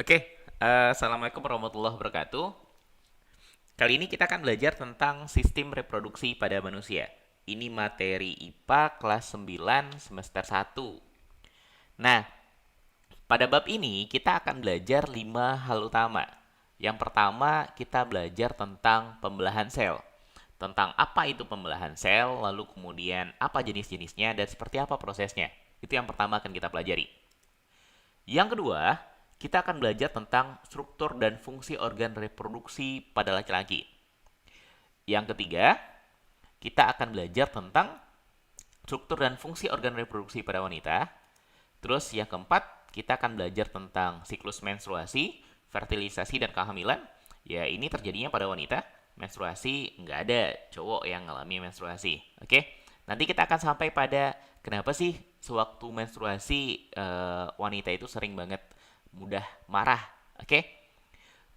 Oke, Assalamualaikum warahmatullahi wabarakatuh. Kali ini kita akan belajar tentang sistem reproduksi pada manusia. Ini materi IPA kelas 9 semester 1. Nah, pada bab ini kita akan belajar 5 hal utama. Yang pertama, kita belajar tentang pembelahan sel. Tentang apa itu pembelahan sel, lalu kemudian apa jenis-jenisnya dan seperti apa prosesnya. Itu yang pertama akan kita pelajari. Yang kedua, kita akan belajar tentang struktur dan fungsi organ reproduksi pada laki-laki. Yang ketiga, kita akan belajar tentang struktur dan fungsi organ reproduksi pada wanita. Terus yang keempat, kita akan belajar tentang siklus menstruasi, fertilisasi, dan kehamilan. Ya, ini terjadinya pada wanita. Menstruasi nggak ada cowok yang ngalami menstruasi. Oke, nanti kita akan sampai pada kenapa sih sewaktu menstruasi wanita itu sering banget mudah marah. Oke,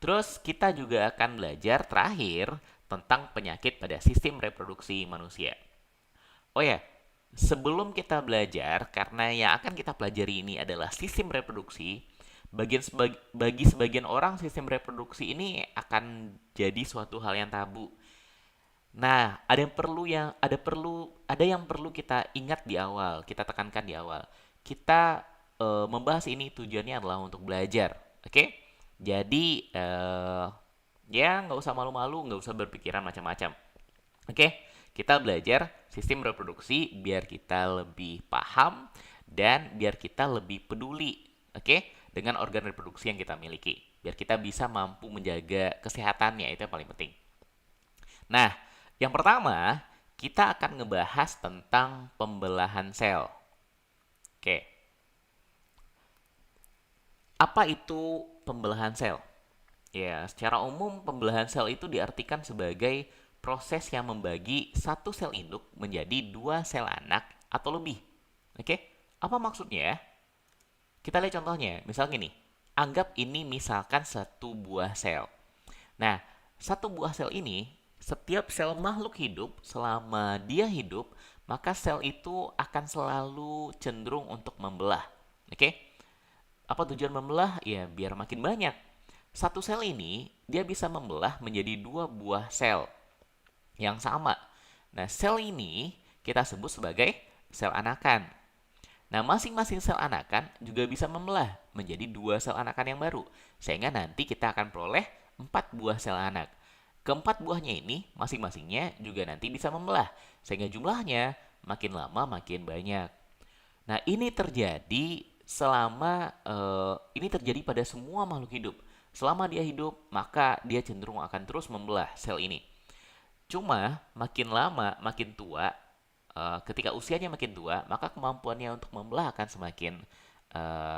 terus kita juga akan belajar terakhir tentang penyakit pada sistem reproduksi manusia. Oh ya, sebelum kita belajar, karena yang akan kita pelajari ini adalah sistem reproduksi, bagi sebagian orang sistem reproduksi ini akan jadi suatu hal yang tabu. Nah, ada yang perlu kita ingat di awal, kita tekankan di awal. Kita membahas ini tujuannya adalah untuk belajar, oke? Jadi ya nggak usah malu-malu, nggak usah berpikiran macam-macam. Oke, kita belajar sistem reproduksi biar kita lebih paham dan biar kita lebih peduli, oke, dengan organ reproduksi yang kita miliki. Biar kita bisa mampu menjaga kesehatannya, itu yang paling penting. Nah, yang pertama, kita akan ngebahas tentang pembelahan sel. Oke, apa itu pembelahan sel? Ya, secara umum pembelahan sel itu diartikan sebagai proses yang membagi satu sel induk menjadi dua sel anak atau lebih. Oke, apa maksudnya? Kita lihat contohnya. Misal gini, anggap ini misalkan satu buah sel. Nah, satu buah sel ini, setiap sel makhluk hidup, selama dia hidup, maka sel itu akan selalu cenderung untuk membelah. Oke? Apa tujuan membelah? Ya, biar makin banyak. Satu sel ini, dia bisa membelah menjadi dua buah sel yang sama. Nah, sel ini kita sebut sebagai sel anakan. Nah, masing-masing sel anakan juga bisa membelah menjadi dua sel anakan yang baru. Sehingga nanti kita akan peroleh 4 buah sel anak. Keempat buahnya ini masing-masingnya juga nanti bisa membelah. Sehingga jumlahnya makin lama makin banyak. Nah, ini terjadi pada semua makhluk hidup. Selama dia hidup, maka dia cenderung akan terus membelah sel ini. Cuma makin lama, makin tua, ketika usianya makin tua, maka kemampuannya untuk membelah akan semakin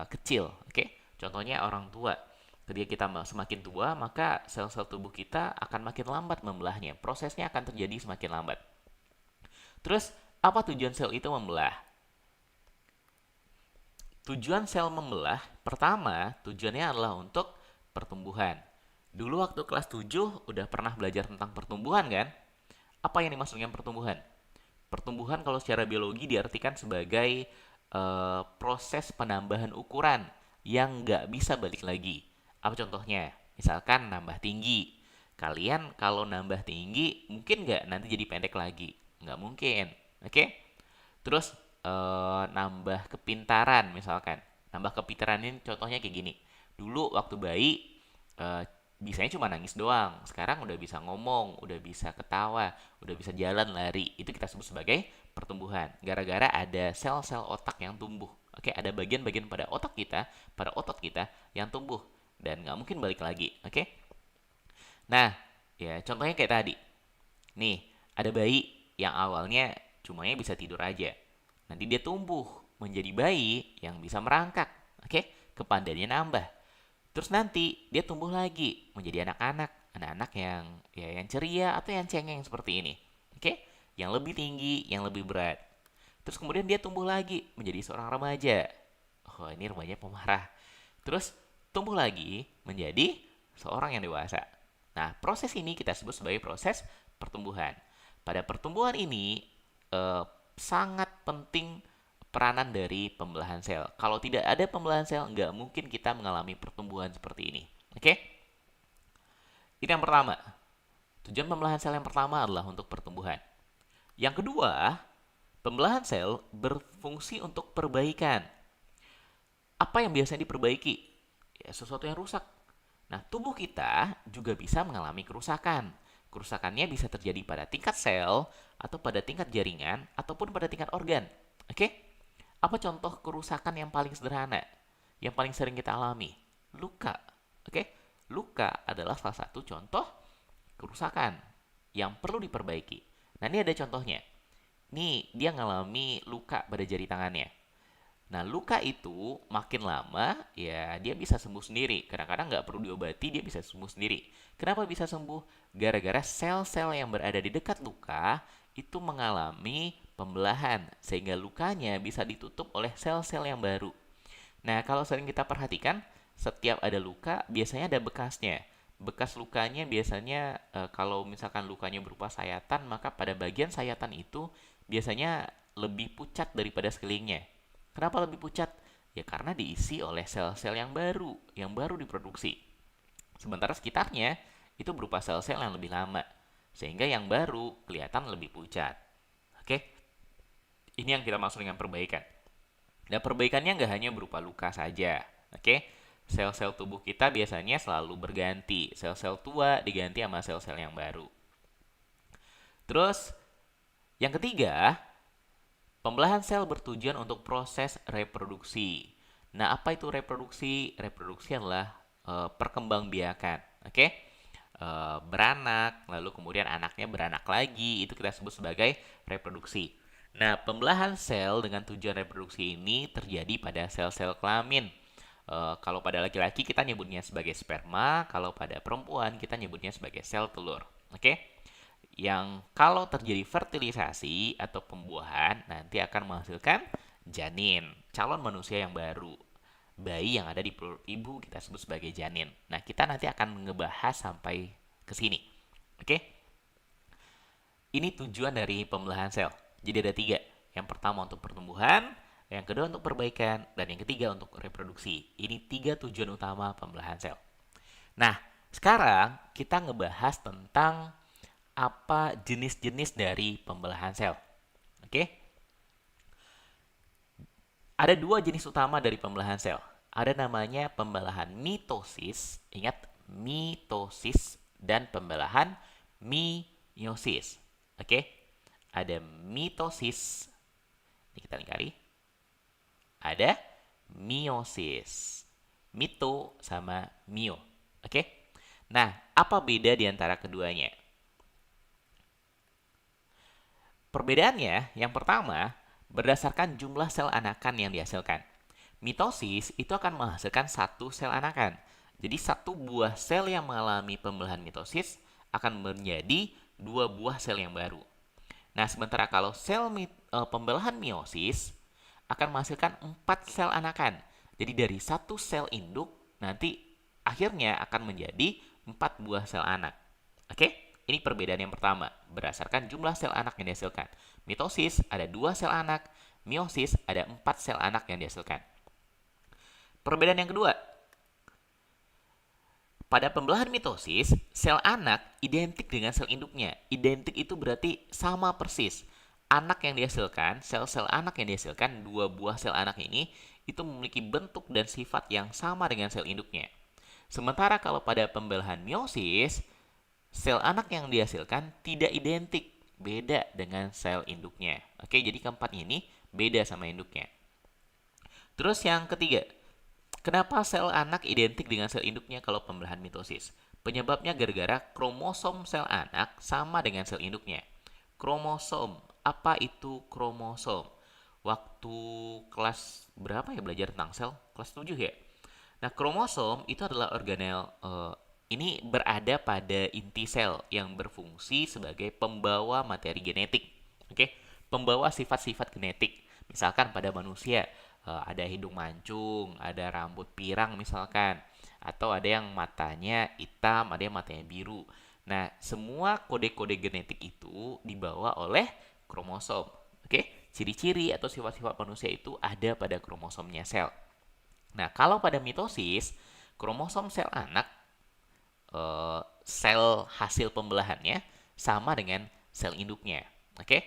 kecil. Oke, contohnya orang tua. Ketika kita semakin tua, maka sel-sel tubuh kita akan makin lambat membelahnya. Prosesnya akan terjadi semakin lambat. Terus, apa tujuan sel itu membelah? Tujuan sel membelah, pertama, tujuannya adalah untuk pertumbuhan. Dulu waktu kelas 7 udah pernah belajar tentang pertumbuhan kan? Apa yang dimaksud dengan pertumbuhan? Pertumbuhan kalau secara biologi diartikan sebagai proses penambahan ukuran yang nggak bisa balik lagi. Apa contohnya? Misalkan nambah tinggi. Kalian kalau nambah tinggi, mungkin nggak nanti jadi pendek lagi? Nggak mungkin. Oke? Terus nambah kepintaran misalkan. Nambah kepintaran ini contohnya kayak gini. Dulu waktu bayi eh, bisanya cuma nangis doang. Sekarang udah bisa ngomong, udah bisa ketawa, udah bisa jalan, lari. Itu kita sebut sebagai pertumbuhan. Gara-gara ada sel-sel otak yang tumbuh. Oke, ada bagian-bagian pada otot kita yang tumbuh dan nggak mungkin balik lagi. Oke. Nah, ya contohnya kayak tadi. Nih, ada bayi yang awalnya cumanya bisa tidur aja. Nanti dia tumbuh menjadi bayi yang bisa merangkak. Oke, kepandaiannya nambah. Terus nanti dia tumbuh lagi menjadi anak-anak, anak-anak yang ya yang ceria atau yang cengeng seperti ini. Oke? Yang lebih tinggi, yang lebih berat. Terus kemudian dia tumbuh lagi menjadi seorang remaja. Oh, ini remaja pemarah. Terus tumbuh lagi menjadi seorang yang dewasa. Nah, proses ini kita sebut sebagai proses pertumbuhan. Pada pertumbuhan ini sangat penting peranan dari pembelahan sel. Kalau tidak ada pembelahan sel, nggak mungkin kita mengalami pertumbuhan seperti ini. Oke? Ini yang pertama. Tujuan pembelahan sel yang pertama adalah untuk pertumbuhan. Yang kedua, pembelahan sel berfungsi untuk perbaikan. Apa yang biasanya diperbaiki? Ya, sesuatu yang rusak. Nah, tubuh kita juga bisa mengalami kerusakan. Kerusakannya bisa terjadi pada tingkat sel, atau pada tingkat jaringan, ataupun pada tingkat organ. Oke? Apa contoh kerusakan yang paling sederhana? Yang paling sering kita alami? Luka. Oke? Luka adalah salah satu contoh kerusakan yang perlu diperbaiki. Nah, ini ada contohnya. Nih, dia ngalami luka pada jari tangannya. Nah, luka itu makin lama, ya dia bisa sembuh sendiri. Kadang-kadang nggak perlu diobati, dia bisa sembuh sendiri. Kenapa bisa sembuh? Gara-gara sel-sel yang berada di dekat luka itu mengalami pembelahan, sehingga lukanya bisa ditutup oleh sel-sel yang baru. Nah, kalau sering kita perhatikan, setiap ada luka, biasanya ada bekasnya. Bekas lukanya biasanya, kalau misalkan lukanya berupa sayatan, maka pada bagian sayatan itu biasanya lebih pucat daripada sekelilingnya. Kenapa lebih pucat? Ya karena diisi oleh sel-sel yang baru diproduksi. Sementara sekitarnya itu berupa sel-sel yang lebih lama, sehingga yang baru kelihatan lebih pucat. Oke, ini yang kita maksud dengan perbaikan. Dan perbaikannya nggak hanya berupa luka saja. Oke, sel-sel tubuh kita biasanya selalu berganti. Sel-sel tua diganti sama sel-sel yang baru. Terus, yang ketiga, pembelahan sel bertujuan untuk proses reproduksi. Nah, apa itu reproduksi? Reproduksi adalah perkembangbiakan. Oke? Beranak, lalu kemudian anaknya beranak lagi, itu kita sebut sebagai reproduksi. Nah, pembelahan sel dengan tujuan reproduksi ini terjadi pada sel-sel kelamin. Kalau pada laki-laki kita nyebutnya sebagai sperma, kalau pada perempuan kita nyebutnya sebagai sel telur. Oke? Yang kalau terjadi fertilisasi atau pembuahan nanti akan menghasilkan janin, calon manusia yang baru. Bayi yang ada di perut ibu kita sebut sebagai janin. Nah, kita nanti akan ngebahas sampai ke sini. Oke? Ini tujuan dari pembelahan sel. Jadi ada tiga. Yang pertama untuk pertumbuhan, yang kedua untuk perbaikan, dan yang ketiga untuk reproduksi. Ini tiga tujuan utama pembelahan sel. Nah, sekarang kita ngebahas tentang apa jenis-jenis dari pembelahan sel. Oke? Ada dua jenis utama dari pembelahan sel. Ada namanya pembelahan mitosis, ingat mitosis, dan pembelahan meiosis. Oke? Ada mitosis, ini kita lingkari. Ada meiosis. Mito sama mio. Oke? Nah, apa beda di antara keduanya? Perbedaannya, yang pertama, berdasarkan jumlah sel anakan yang dihasilkan. Mitosis itu akan menghasilkan satu sel anakan. Jadi satu buah sel yang mengalami pembelahan mitosis akan menjadi dua buah sel yang baru. Nah, sementara kalau pembelahan meiosis akan menghasilkan 4 sel anakan. Jadi dari satu sel induk nanti akhirnya akan menjadi 4 buah sel anak. Oke? Ini perbedaan yang pertama, berdasarkan jumlah sel anak yang dihasilkan. Mitosis ada 2 sel anak, meiosis ada 4 sel anak yang dihasilkan. Perbedaan yang kedua, pada pembelahan mitosis, sel anak identik dengan sel induknya. Identik itu berarti sama persis. Anak yang dihasilkan, sel-sel anak yang dihasilkan, dua buah sel anak ini, itu memiliki bentuk dan sifat yang sama dengan sel induknya. Sementara kalau pada pembelahan meiosis, sel anak yang dihasilkan tidak identik, beda dengan sel induknya. Oke, jadi keempat ini beda sama induknya. Terus yang ketiga, kenapa sel anak identik dengan sel induknya kalau pembelahan mitosis? Penyebabnya gara-gara kromosom sel anak sama dengan sel induknya. Kromosom, apa itu kromosom? Waktu kelas berapa ya belajar tentang sel? Kelas 7 ya? Nah, kromosom itu adalah organel ini berada pada inti sel yang berfungsi sebagai pembawa materi genetik. Oke, pembawa sifat-sifat genetik. Misalkan pada manusia ada hidung mancung, ada rambut pirang misalkan, atau ada yang matanya hitam, ada yang matanya biru. Nah, semua kode-kode genetik itu dibawa oleh kromosom. Oke, ciri-ciri atau sifat-sifat manusia itu ada pada kromosomnya sel. Nah, kalau pada mitosis, kromosom sel anak, sel hasil pembelahannya sama dengan sel induknya. Oke?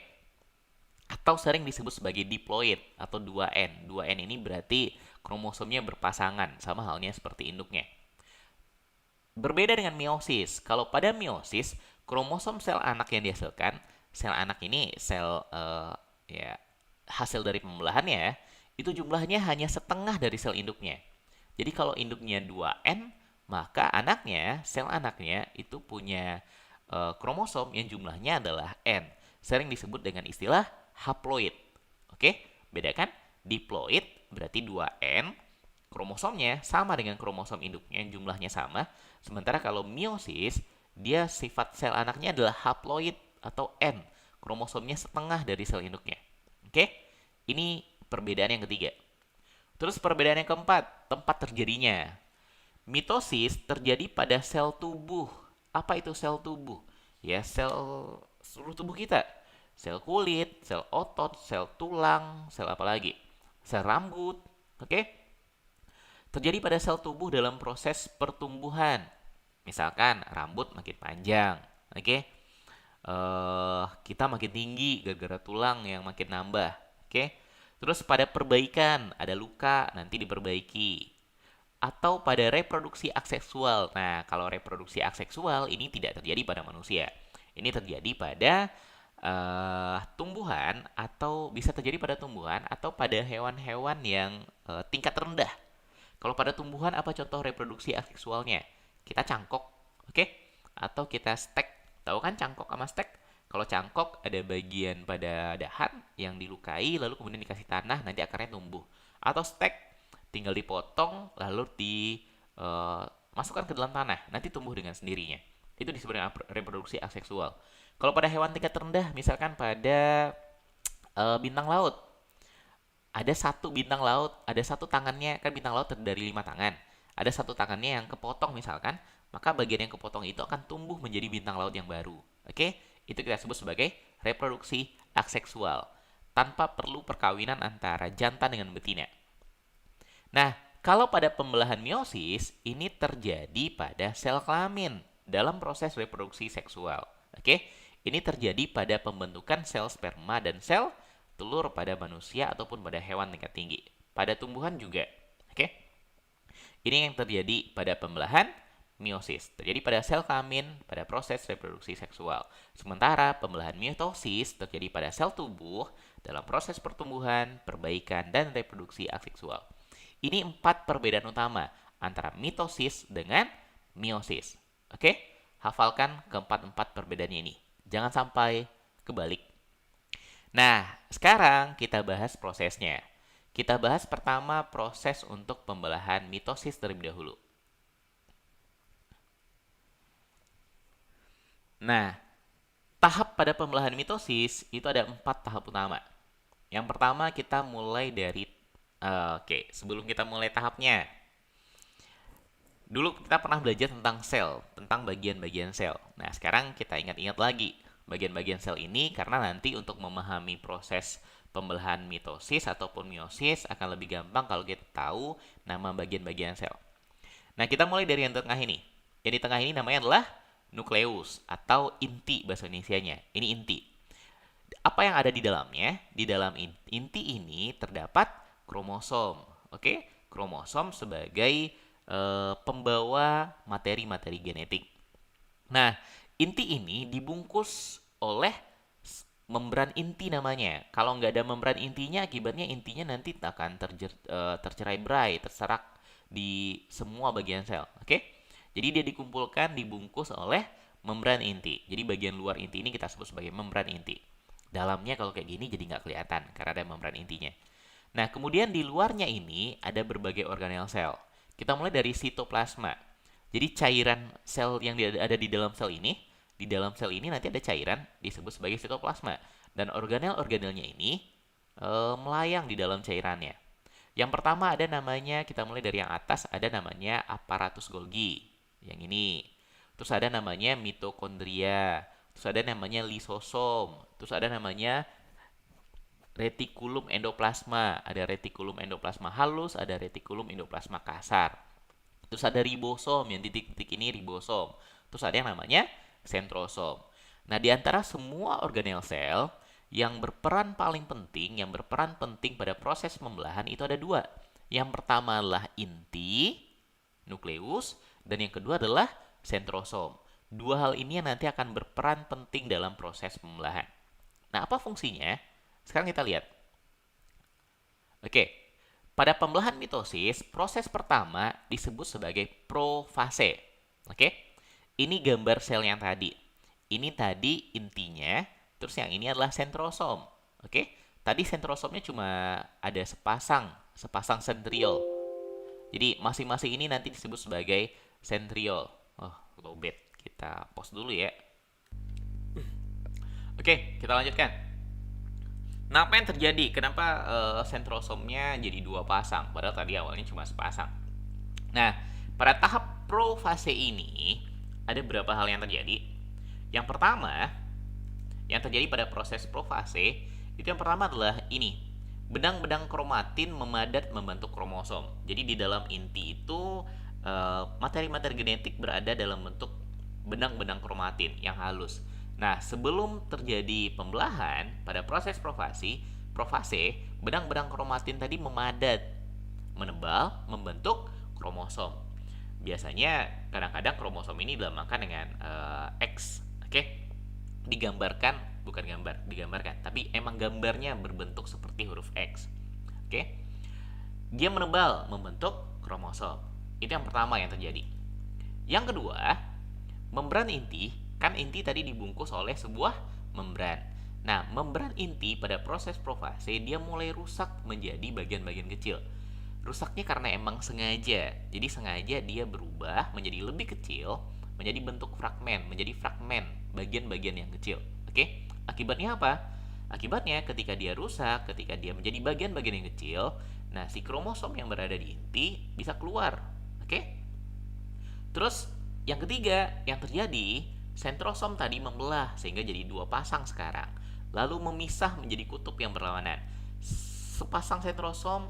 Atau sering disebut sebagai diploid atau 2N. 2N ini berarti kromosomnya berpasangan, sama halnya seperti induknya. Berbeda dengan meiosis. Kalau pada meiosis, kromosom sel anak yang dihasilkan, sel anak ini sel ya hasil dari pembelahannya, itu jumlahnya hanya setengah dari sel induknya. Jadi kalau induknya 2N, maka anaknya, sel anaknya itu punya kromosom yang jumlahnya adalah N. Sering disebut dengan istilah haploid. Oke, beda kan? Diploid berarti 2N, kromosomnya sama dengan kromosom induknya, jumlahnya sama. Sementara kalau meiosis, dia sifat sel anaknya adalah haploid atau N, kromosomnya setengah dari sel induknya. Oke, ini perbedaan yang ketiga. Terus perbedaan yang keempat, tempat terjadinya. Mitosis terjadi pada sel tubuh. Apa itu sel tubuh? Ya, sel seluruh tubuh kita. Sel kulit, sel otot, sel tulang, sel apa lagi? Sel rambut. Oke? Terjadi pada sel tubuh dalam proses pertumbuhan. Misalkan rambut makin panjang. Oke? Kita makin tinggi gara-gara tulang yang makin nambah. Oke? Terus pada perbaikan, ada luka, nanti diperbaiki. Atau pada reproduksi aseksual. Nah, kalau reproduksi aseksual ini tidak terjadi pada manusia. Ini terjadi pada tumbuhan, atau bisa terjadi pada tumbuhan atau pada hewan-hewan yang tingkat rendah. Kalau pada tumbuhan, apa contoh reproduksi aseksualnya? Kita cangkok, oke? Atau kita stek. Tahu kan cangkok sama stek? Kalau cangkok ada bagian pada dahan yang dilukai, lalu kemudian dikasih tanah, nanti akarnya tumbuh. Atau stek, tinggal dipotong, lalu dimasukkan ke dalam tanah, nanti tumbuh dengan sendirinya. Itu disebut dengan reproduksi aseksual. Kalau pada hewan tingkat rendah, misalkan pada bintang laut, ada satu bintang laut, ada satu tangannya, kan bintang laut terdiri dari 5 tangan. Ada satu tangannya yang kepotong misalkan, maka bagian yang kepotong itu akan tumbuh menjadi bintang laut yang baru. Oke? Itu kita sebut sebagai reproduksi aseksual, tanpa perlu perkawinan antara jantan dengan betina. Nah, kalau pada pembelahan meiosis, ini terjadi pada sel kelamin dalam proses reproduksi seksual. Oke? Ini terjadi pada pembentukan sel sperma dan sel telur pada manusia ataupun pada hewan tingkat tinggi. Pada tumbuhan juga. Oke? Ini yang terjadi pada pembelahan meiosis. Terjadi pada sel kelamin pada proses reproduksi seksual. Sementara pembelahan mitosis terjadi pada sel tubuh dalam proses pertumbuhan, perbaikan, dan reproduksi aseksual. Ini 4 perbedaan utama antara mitosis dengan meiosis. Oke? Hafalkan keempat-empat perbedaannya ini. Jangan sampai kebalik. Nah, sekarang kita bahas prosesnya. Kita bahas pertama proses untuk pembelahan mitosis terlebih dahulu. Nah, tahap pada pembelahan mitosis itu ada 4 tahap utama. Yang pertama kita mulai dari sebelum kita mulai tahapnya, dulu kita pernah belajar tentang sel, tentang bagian-bagian sel. Nah, sekarang kita ingat-ingat lagi bagian-bagian sel ini, karena nanti untuk memahami proses pembelahan mitosis ataupun meiosis akan lebih gampang kalau kita tahu nama bagian-bagian sel. Nah, kita mulai dari yang tengah ini. Yang di tengah ini namanya adalah nukleus atau inti bahasa Indonesianya. Ini inti. Apa yang ada di dalamnya? Di dalam inti ini terdapat kromosom. Oke? Kromosom sebagai pembawa materi-materi genetik. Nah, inti ini dibungkus oleh membran inti namanya. Kalau nggak ada membran intinya, akibatnya intinya nanti akan tercerai-berai, terserak di semua bagian sel. Oke? Jadi dia dikumpulkan, dibungkus oleh membran inti. Jadi bagian luar inti ini kita sebut sebagai membran inti. Dalamnya kalau kayak gini jadi nggak kelihatan karena ada membran intinya. Nah, kemudian di luarnya ini ada berbagai organel sel. Kita mulai dari sitoplasma. Jadi cairan sel yang ada di dalam sel ini, nanti ada cairan disebut sebagai sitoplasma. Dan organel-organelnya ini melayang di dalam cairannya. Yang pertama ada namanya, kita mulai dari yang atas, ada namanya aparatus Golgi. Yang ini. Terus ada namanya mitokondria. Terus ada namanya lisosom. Terus ada namanya retikulum endoplasma. Ada retikulum endoplasma halus, ada retikulum endoplasma kasar. Terus ada ribosom, yang titik-titik ini ribosom. Terus ada yang namanya sentrosom. Nah, di antara semua organel sel, yang berperan paling penting, yang berperan penting pada proses pembelahan itu ada dua. Yang pertama adalah inti, nukleus, dan yang kedua adalah sentrosom. Dua hal ini yang nanti akan berperan penting dalam proses pembelahan. Nah, apa fungsinya? Sekarang kita lihat. Oke, pada pembelahan mitosis, proses pertama disebut sebagai profase. Oke, ini gambar sel yang tadi. Ini tadi intinya, terus yang ini adalah sentrosom. Oke, tadi sentrosomnya cuma ada sepasang sentriol. Jadi masing-masing ini nanti disebut sebagai sentriol. Oh, lowbat. Kita pause dulu ya. Oke, kita lanjutkan. Nah, apa yang terjadi? Kenapa sentrosomnya jadi dua pasang? Padahal tadi awalnya cuma sepasang. Nah, pada tahap profase ini ada beberapa hal yang terjadi. Yang pertama, yang terjadi pada proses profase itu yang pertama adalah ini. Benang-benang kromatin memadat membentuk kromosom. Jadi di dalam inti itu materi-materi genetik berada dalam bentuk benang-benang kromatin yang halus. Nah, sebelum terjadi pembelahan pada proses profase, benang-benang kromatin tadi memadat, menebal, membentuk kromosom. Biasanya kadang-kadang kromosom ini dilambangkan dengan X. Oke? Digambarkan, tapi emang gambarnya berbentuk seperti huruf X. Oke? Dia menebal, membentuk kromosom. Itu yang pertama yang terjadi. Yang kedua, membran inti, kan inti tadi dibungkus oleh sebuah membran. Nah, membran inti pada proses profase dia mulai rusak menjadi bagian-bagian kecil. Rusaknya karena emang sengaja. Jadi sengaja dia berubah menjadi lebih kecil, menjadi bentuk fragmen, bagian-bagian yang kecil. Oke? Akibatnya apa? Akibatnya ketika dia rusak, ketika dia menjadi bagian-bagian yang kecil, nah si kromosom yang berada di inti bisa keluar. Oke? Terus yang ketiga yang terjadi, sentrosom tadi membelah sehingga jadi dua pasang sekarang. Lalu memisah menjadi kutub yang berlawanan. Sepasang sentrosom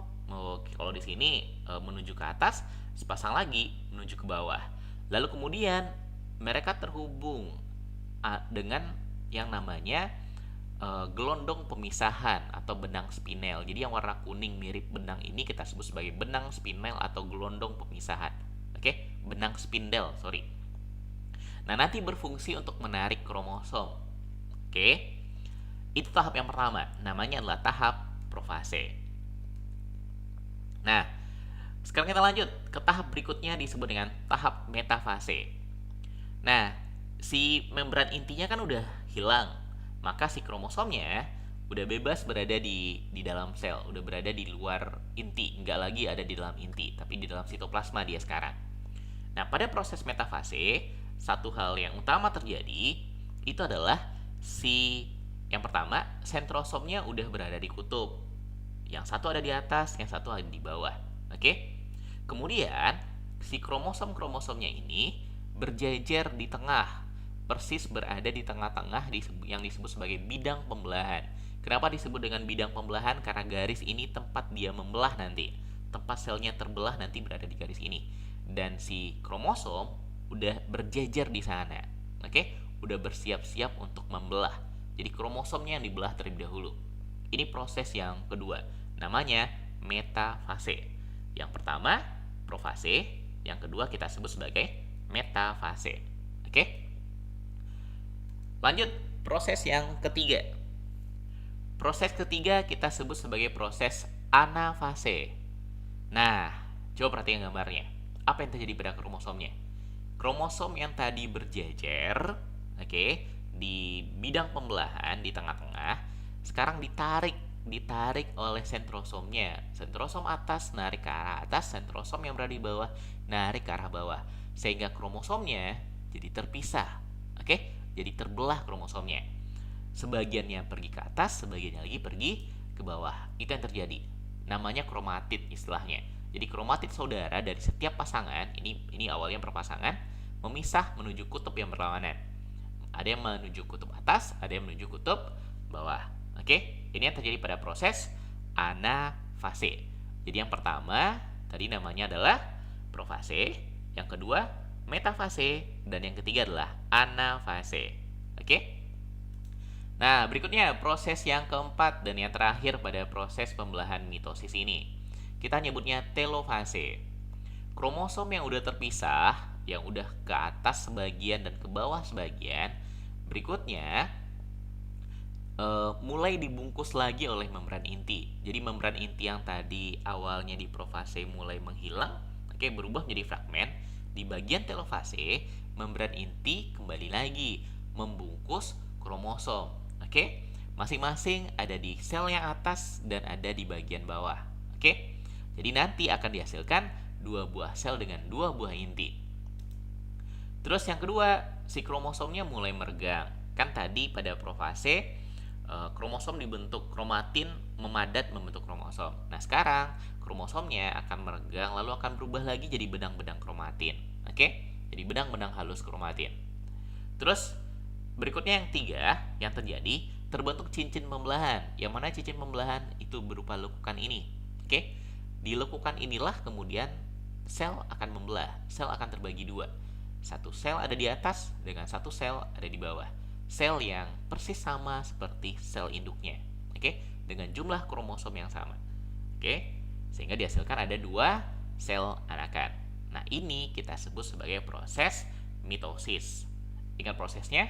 kalau di sini menuju ke atas, sepasang lagi menuju ke bawah. Lalu kemudian mereka terhubung dengan yang namanya gelondong pemisahan atau benang spinel. Jadi yang warna kuning mirip benang ini kita sebut sebagai benang spinel atau gelondong pemisahan. Oke, benang spindel, sorry. Nah, nanti berfungsi untuk menarik kromosom. Oke, itu tahap yang pertama. Namanya adalah tahap profase. Nah, sekarang kita lanjut ke tahap berikutnya disebut dengan tahap metafase. Nah, si membran intinya kan udah hilang, maka si kromosomnya udah bebas berada di dalam sel, udah berada di luar inti, nggak lagi ada di dalam inti, tapi di dalam sitoplasma dia sekarang. Nah, pada proses metafase, satu hal yang utama terjadi itu adalah yang pertama, sentrosomnya udah berada di kutub. Yang satu ada di atas, yang satu ada di bawah. Oke? Kemudian, si kromosom-kromosomnya ini berjejer di tengah, persis berada di tengah-tengah yang disebut sebagai bidang pembelahan. Kenapa disebut dengan bidang pembelahan? Karena garis ini tempat dia membelah nanti. Tempat selnya terbelah nanti berada di garis ini. Dan si kromosom udah berjejer di sana. Oke? Udah bersiap-siap untuk membelah. Jadi kromosomnya yang dibelah terlebih dahulu. Ini proses yang kedua. Namanya metafase. Yang pertama, profase. Yang kedua kita sebut sebagai metafase. Oke? Lanjut, proses yang ketiga. Proses ketiga kita sebut sebagai proses anafase. Nah, coba perhatikan gambarnya. Apa yang terjadi pada kromosomnya? Kromosom yang tadi berjejer, oke, di bidang pembelahan di tengah-tengah, sekarang ditarik oleh sentrosomnya. Sentrosom atas narik ke arah atas, sentrosom yang berada di bawah narik ke arah bawah, sehingga kromosomnya jadi terpisah. Oke, jadi terbelah kromosomnya. Sebagiannya pergi ke atas, sebagiannya lagi pergi ke bawah. Itu yang terjadi. Namanya kromatid istilahnya. Jadi kromatid saudara dari setiap pasangan, ini awalnya berpasangan, memisah menuju kutub yang berlawanan. Ada yang menuju kutub atas, ada yang menuju kutub bawah. Oke? Oke, ini yang terjadi pada proses anafase. Jadi yang pertama tadi namanya adalah profase, yang kedua metafase, dan yang ketiga adalah anafase. Oke? Nah, berikutnya proses yang keempat dan yang terakhir pada proses pembelahan mitosis ini. Kita nyebutnya telofase. Kromosom yang udah terpisah, yang udah ke atas sebagian dan ke bawah sebagian, berikutnya mulai dibungkus lagi oleh membran inti. Jadi membran inti yang tadi awalnya di profase mulai menghilang, oke, berubah menjadi fragmen. Di bagian telofase, membran inti kembali lagi membungkus kromosom. Oke, masing-masing ada di sel yang atas dan ada di bagian bawah. Oke, jadi nanti akan dihasilkan dua buah sel dengan dua buah inti. Terus yang kedua, si kromosomnya mulai meregang. Kan tadi pada profase kromosom dibentuk, kromatin memadat membentuk kromosom. Nah, sekarang kromosomnya akan meregang lalu akan berubah lagi jadi benang-benang kromatin. Oke? Jadi benang-benang halus kromatin. Terus berikutnya yang tiga yang terjadi, terbentuk cincin pembelahan. Yang mana cincin pembelahan itu berupa lekukan ini. Oke? Di lekukan inilah kemudian sel akan membelah. Sel akan terbagi dua. Satu sel ada di atas dengan satu sel ada di bawah. Sel yang persis sama seperti sel induknya, oke, dengan jumlah kromosom yang sama, oke, sehingga dihasilkan ada dua sel anakan. Nah, ini kita sebut sebagai proses mitosis. Ingat prosesnya,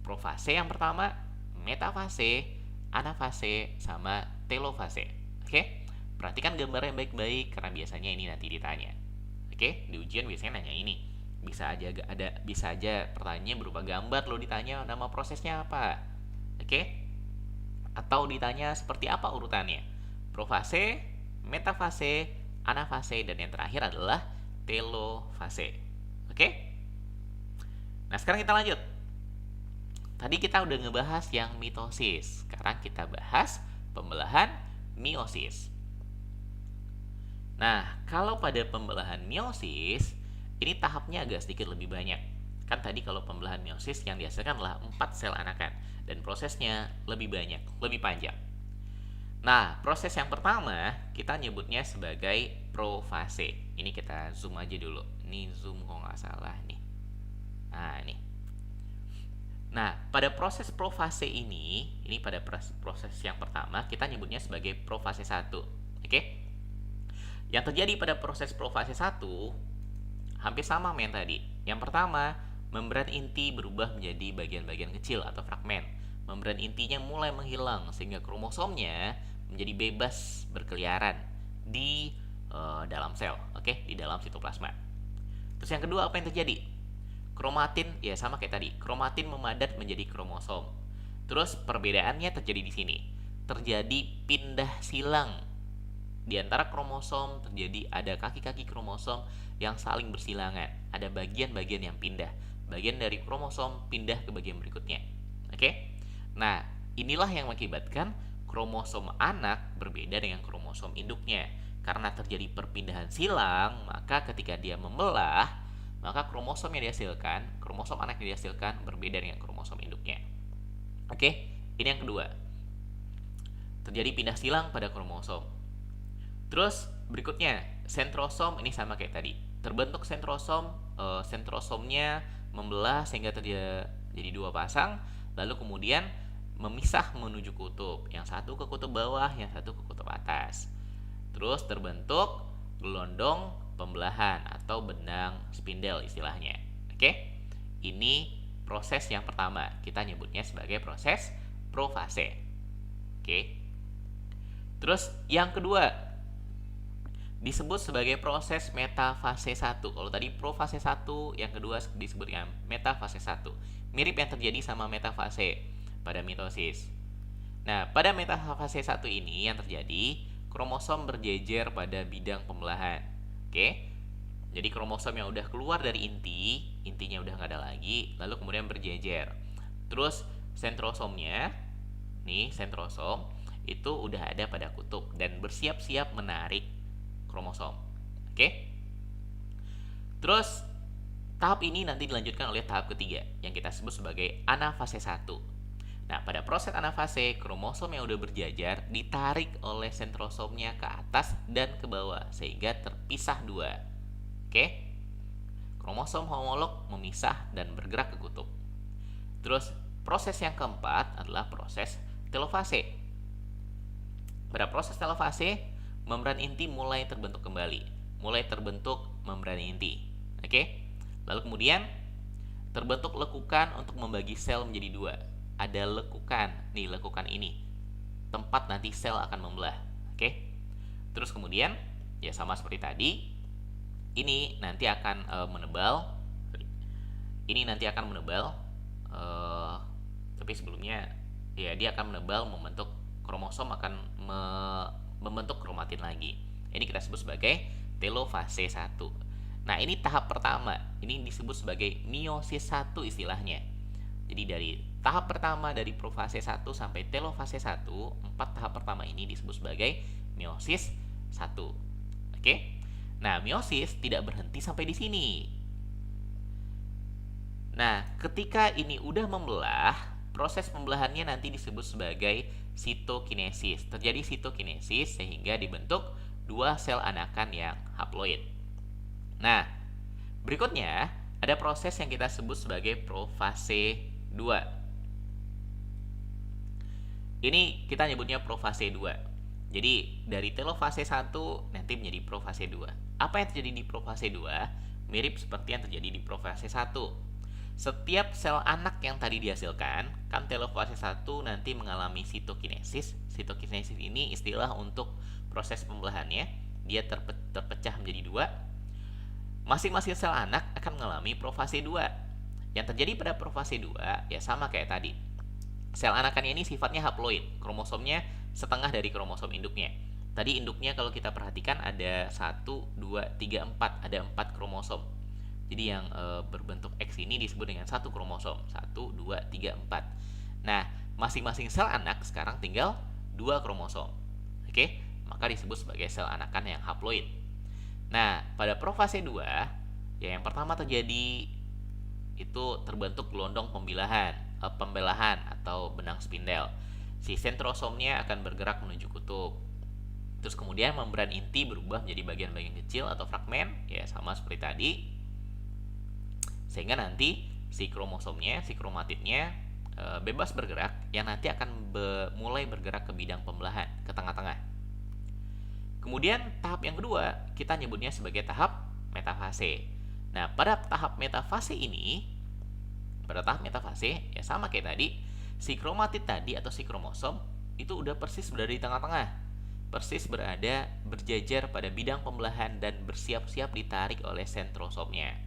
profase yang pertama, metafase, anafase, sama telofase, oke. Perhatikan gambarnya baik-baik karena biasanya ini nanti ditanya, oke, di ujian biasanya nanya ini. Bisa aja pertanyaannya berupa gambar, lo ditanya nama prosesnya apa, oke, atau ditanya seperti apa urutannya, profase, metafase, anafase, dan yang terakhir adalah telofase. Oke, nah sekarang kita lanjut. Tadi kita udah ngebahas yang mitosis, sekarang kita bahas pembelahan meiosis. Nah, kalau pada pembelahan meiosis ini tahapnya agak sedikit lebih banyak. Kan tadi kalau pembelahan meiosis yang dihasilkan adalah 4 sel anakan dan prosesnya lebih banyak, lebih panjang. Nah, proses yang pertama kita nyebutnya sebagai profase. Ini kita zoom aja dulu. Ini zoom kalau nggak salah nih. Nah, ini. Nah, pada proses profase ini pada proses yang pertama kita nyebutnya sebagai profase 1. Oke? Yang terjadi pada proses profase 1 hampir sama sama yang tadi. Yang pertama, membran inti berubah menjadi bagian-bagian kecil atau fragmen. Membran intinya mulai menghilang sehingga kromosomnya menjadi bebas berkeliaran di dalam sel, oke, di dalam sitoplasma. Terus yang kedua apa yang terjadi? Kromatin ya sama kayak tadi. Kromatin memadat menjadi kromosom. Terus perbedaannya terjadi di sini. Terjadi pindah silang di antara kromosom, terjadi ada kaki-kaki kromosom yang saling bersilangan. Ada bagian-bagian yang pindah. Bagian dari kromosom pindah ke bagian berikutnya. Oke? Nah, inilah yang mengakibatkan kromosom anak berbeda dengan kromosom induknya. Karena terjadi perpindahan silang, maka ketika dia membelah, maka kromosom yang dihasilkan, kromosom anak yang dihasilkan berbeda dengan kromosom induknya. Oke? Ini yang kedua. Terjadi pindah silang pada kromosom. Terus berikutnya sentrosom, ini sama kayak tadi. Terbentuk sentrosom, sentrosomnya membelah sehingga terjadi dua pasang, lalu kemudian memisah menuju kutub. Yang satu ke kutub bawah, yang satu ke kutub atas. Terus terbentuk gelondong pembelahan atau benang spindel istilahnya. Oke? Ini proses yang pertama. Kita nyebutnya sebagai proses profase. Oke? Terus yang kedua disebut sebagai proses metafase 1. Kalau tadi profase 1, yang kedua disebut dengan metafase 1. Mirip yang terjadi sama metafase pada mitosis. Nah, pada metafase 1 ini yang terjadi, kromosom berjejer pada bidang pembelahan. Oke? Jadi kromosom yang udah keluar dari intinya udah nggak ada lagi, lalu kemudian berjejer. Terus sentrosomnya, nih sentrosom, itu udah ada pada kutub dan bersiap-siap menarik kromosom. Oke? Terus tahap ini nanti dilanjutkan oleh tahap ketiga yang kita sebut sebagai anafase 1. Nah, pada proses anafase, kromosom yang udah berjajar ditarik oleh sentrosomnya ke atas dan ke bawah sehingga terpisah dua. Oke? Kromosom homolog memisah dan bergerak ke kutub. Terus, proses yang keempat adalah proses telofase. Pada proses telofase, membran inti mulai terbentuk kembali. Mulai terbentuk membran inti. Oke? Lalu kemudian terbentuk lekukan untuk membagi sel menjadi dua. Ada lekukan, nih lekukan ini. Tempat nanti sel akan membelah. Oke? Terus kemudian, ya sama seperti tadi, ini nanti akan menebal. Ini nanti akan menebal. Tapi sebelumnya, ya dia akan menebal, membentuk kromosom akan membentuk kromatin lagi. Ini kita sebut sebagai telofase 1. Nah, ini tahap pertama. Ini disebut sebagai meiosis 1 istilahnya. Jadi dari tahap pertama dari profase 1 sampai telofase 1, 4 tahap pertama ini disebut sebagai meiosis 1. Oke? Nah, meiosis tidak berhenti sampai di sini. Nah, ketika ini udah membelah, proses pembelahannya nanti disebut sebagai sitokinesis. Terjadi sitokinesis sehingga dibentuk dua sel anakan yang haploid. Nah, berikutnya ada proses yang kita sebut sebagai profase 2. Ini kita nyebutnya profase 2. Jadi dari telofase 1 nanti menjadi profase 2. Apa yang terjadi di profase 2? Mirip seperti yang terjadi di profase 1. Setiap sel anak yang tadi dihasilkan, kan telofase 1 nanti mengalami sitokinesis. Sitokinesis ini istilah untuk proses pembelahannya. Dia terpecah menjadi dua. Masing-masing sel anak akan mengalami profase 2. Yang terjadi pada profase 2 ya sama kayak tadi. Sel anakannya ini sifatnya haploid. Kromosomnya setengah dari kromosom induknya. Tadi induknya kalau kita perhatikan ada 1, 2, 3, 4. Ada 4 kromosom. Jadi yang berbentuk X ini disebut dengan satu kromosom. 1, 2, 3, 4. Nah, masing-masing sel anak sekarang tinggal 2 kromosom. Oke? Maka disebut sebagai sel anakan yang haploid. Nah, pada profase 2, ya yang pertama terjadi itu terbentuk gelondong pembelahan atau benang spindel. Si sentrosomnya akan bergerak menuju kutub. Terus kemudian membran inti berubah menjadi bagian-bagian kecil atau fragmen, ya sama seperti tadi. Sehingga nanti si kromosomnya, si kromatidnya bebas bergerak, yang nanti akan mulai bergerak ke bidang pembelahan, ke tengah-tengah. Kemudian tahap yang kedua kita nyebutnya sebagai tahap metafase. Nah, pada tahap metafase ini, ya sama kayak tadi, si kromatid tadi atau si kromosom itu udah persis berada di tengah-tengah. Persis berjajar pada bidang pembelahan dan bersiap-siap ditarik oleh sentrosomnya.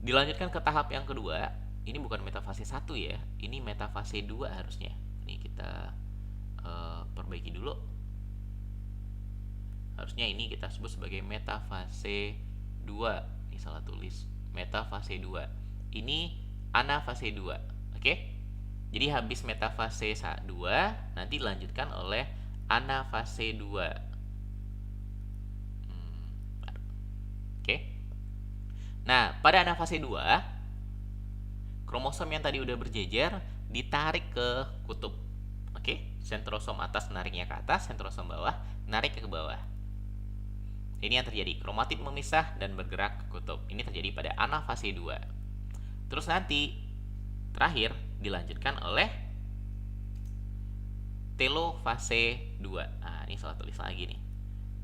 Dilanjutkan ke tahap yang kedua, ini bukan metafase 1 ya, ini metafase 2 harusnya. Ini kita perbaiki dulu. Harusnya ini kita sebut sebagai metafase 2. Ini salah tulis. Metafase 2. Ini anafase 2. Oke? Jadi habis metafase 2, nanti dilanjutkan oleh anafase 2. Oke? Nah, pada anafase 2, kromosom yang tadi udah berjejer ditarik ke kutub. Oke? Sentrosom atas nariknya ke atas, sentrosom bawah narik ke bawah. Ini yang terjadi, kromatid memisah dan bergerak ke kutub. Ini terjadi pada anafase 2. Terus nanti terakhir dilanjutkan oleh telofase 2. Nah, ini salah tulis lagi nih.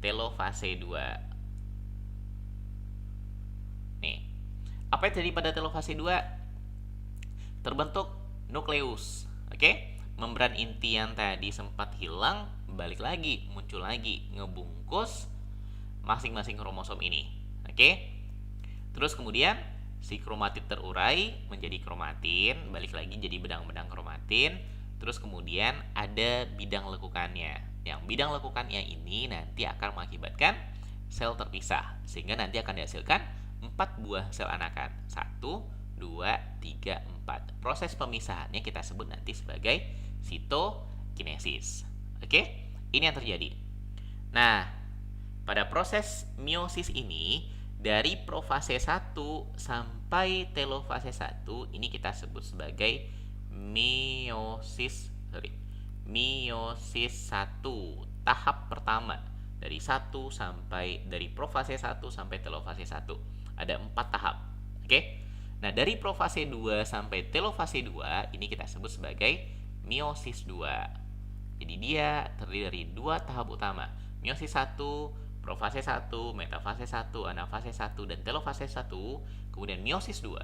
Telofase 2. Nih. Apa yang terjadi pada telofase 2? Terbentuk nukleus. Oke? Membran inti yang tadi sempat hilang balik lagi, muncul lagi, ngebungkus masing-masing kromosom ini. Oke? Terus kemudian si kromatid terurai menjadi kromatin, balik lagi jadi benang-benang kromatin. Terus kemudian ada bidang lekukannya. Yang bidang lekukannya ini nanti akan mengakibatkan sel terpisah, sehingga nanti akan dihasilkan 4 buah sel anakan. 1, 2, 3, 4. Proses pemisahannya kita sebut nanti sebagai sitokinesis. Oke? Ini yang terjadi. Nah, pada proses meiosis ini, dari profase 1 sampai telofase 1, ini kita sebut sebagai meiosis 1 tahap pertama dari profase 1 sampai telofase 1. Ada 4 tahap. Oke. Nah, dari profase 2 sampai telofase 2 ini kita sebut sebagai meiosis 2. Jadi dia terdiri dari 2 tahap utama. Meiosis 1, profase 1, metafase 1, anafase 1, dan telofase 1. Kemudian meiosis 2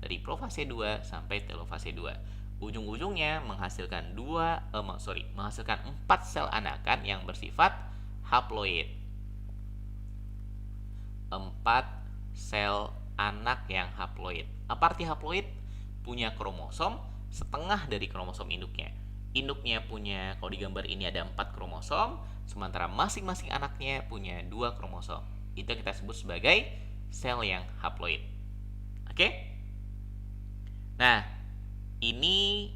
dari profase 2 sampai telofase 2. Ujung-ujungnya menghasilkan 4 sel anakan yang bersifat haploid. 4 sel anak yang haploid. Apa arti haploid? Punya kromosom setengah dari kromosom induknya. Induknya punya, kalau di gambar ini ada 4 kromosom, sementara masing-masing anaknya punya 2 kromosom. Itu kita sebut sebagai sel yang haploid. Oke? Nah, ini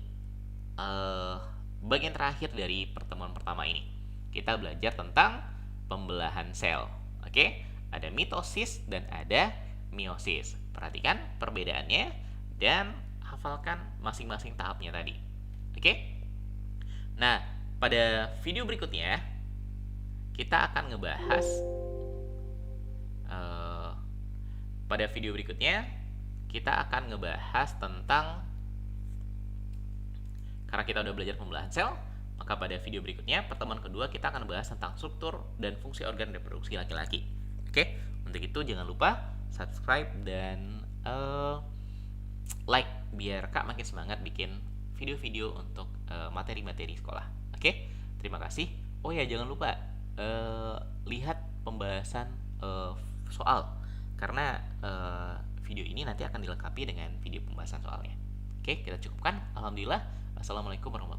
bagian terakhir dari pertemuan pertama ini. Kita belajar tentang pembelahan sel. Oke? Ada mitosis dan ada meiosis. Perhatikan perbedaannya dan hafalkan masing-masing tahapnya tadi. Oke? Nah, pada video berikutnya kita akan ngebahas tentang, karena kita udah belajar pembelahan sel, maka pada video berikutnya, pertemuan kedua, kita akan bahas tentang struktur dan fungsi organ reproduksi laki-laki. Oke? Untuk itu jangan lupa subscribe dan like biar Kak makin semangat bikin video-video untuk materi-materi sekolah. Oke? Terima kasih. Oh ya, jangan lupa lihat pembahasan soal, karena video ini nanti akan dilengkapi dengan video pembahasan soalnya. Oke, kita cukupkan. Alhamdulillah. Assalamualaikum warahmatullahi wabarakatuh.